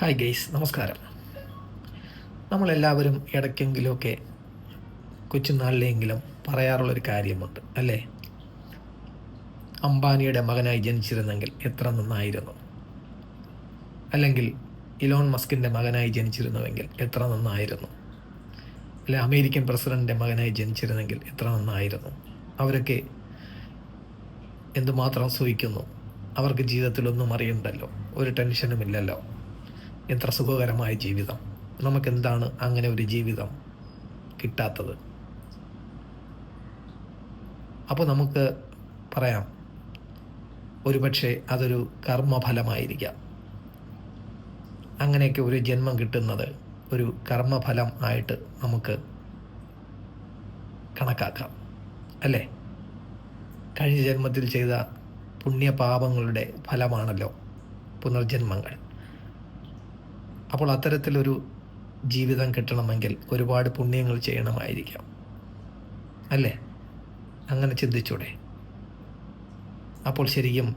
Hi guys, നമസ്കാരം. നമ്മളെല്ലാവരും ഇടയ്ക്കെങ്കിലുമൊക്കെ കൊച്ചുനാളിലെങ്കിലും പറയാറുള്ളൊരു കാര്യമുണ്ട് അല്ലേ? അംബാനിയുടെ മകനായി ജനിച്ചിരുന്നെങ്കിൽ എത്ര നന്നായിരുന്നു, അല്ലെങ്കിൽ ഇലോൺ മസ്കിൻ്റെ മകനായി ജനിച്ചിരുന്നുവെങ്കിൽ എത്ര നന്നായിരുന്നു, അല്ലെ അമേരിക്കൻ പ്രസിഡന്റിൻ്റെ മകനായി ജനിച്ചിരുന്നെങ്കിൽ എത്ര നന്നായിരുന്നു. അവരൊക്കെ എന്തുമാത്രം സുഖിക്കുന്നു, അവർക്ക് ജീവിതത്തിലൊന്നും അറിയണ്ടല്ലോ, ഒരു ടെൻഷനും ഇല്ലല്ലോ. എത്ര സുഖകരമായ ജീവിതം. നമുക്കെന്താണ് അങ്ങനെ ഒരു ജീവിതം കിട്ടാത്തത്? അപ്പോൾ നമുക്ക് പറയാം, ഒരുപക്ഷെ അതൊരു കർമ്മഫലമായിരിക്കാം. അങ്ങനെയൊക്കെ ഒരു ജന്മം കിട്ടുന്നത് ഒരു കർമ്മഫലം ആയിട്ട് നമുക്ക് കണക്കാക്കാം, അല്ലേ? കഴിഞ്ഞ ജന്മത്തിൽ ചെയ്ത പുണ്യപാപങ്ങളുടെ ഫലമാണല്ലോ പുനർജന്മങ്ങൾ. അപ്പോൾ അത്തരത്തിലൊരു ജീവിതം കിട്ടണമെങ്കിൽ ഒരുപാട് പുണ്യങ്ങൾ ചെയ്യണമായിരിക്കാം, അല്ലേ? അങ്ങനെ ചിന്തിച്ചൂടെ? അപ്പോൾ ശരിക്കും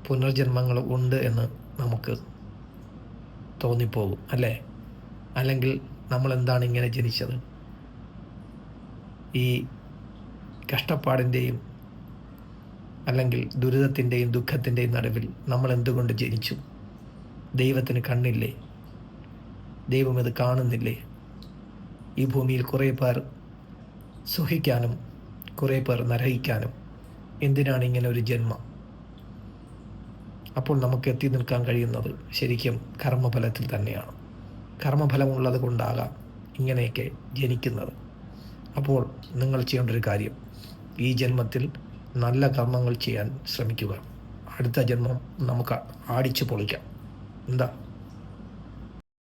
പുനർജന്മങ്ങൾ ഉണ്ട് എന്ന് നമുക്ക് തോന്നിപ്പോകും, അല്ലേ? അല്ലെങ്കിൽ നമ്മൾ എന്താണ് ഇങ്ങനെ ജനിച്ചത്? ഈ കഷ്ടപ്പാടിൻ്റെയും അല്ലെങ്കിൽ ദുരിതത്തിൻ്റെയും ദുഃഖത്തിൻ്റെയും നടുവിൽ നമ്മൾ എന്തുകൊണ്ട് ജനിച്ചു? ദൈവത്തിന് കണ്ണില്ലേ? ദൈവം ഇത് കാണുന്നില്ലേ? ഈ ഭൂമിയിൽ കുറേ പേർ സുഖിക്കാനും കുറേ പേർ നരകിക്കാനും എന്തിനാണ് ഇങ്ങനെ ഒരു ജന്മം? അപ്പോൾ നമുക്ക് എത്തി നിൽക്കാൻ കഴിയുന്നത് ശരിക്കും കർമ്മഫലത്തിൽ തന്നെയാണ്. കർമ്മഫലമുള്ളത് കൊണ്ടാകാം ഇങ്ങനെയൊക്കെ ജനിക്കുന്നത്. അപ്പോൾ നിങ്ങൾ ചെയ്യേണ്ട ഒരു കാര്യം, ഈ ജന്മത്തിൽ നല്ല കർമ്മങ്ങൾ ചെയ്യാൻ ശ്രമിക്കുക. അടുത്ത ജന്മം നമുക്ക് അടിച്ചു പൊളിക്കാം. എന്താ?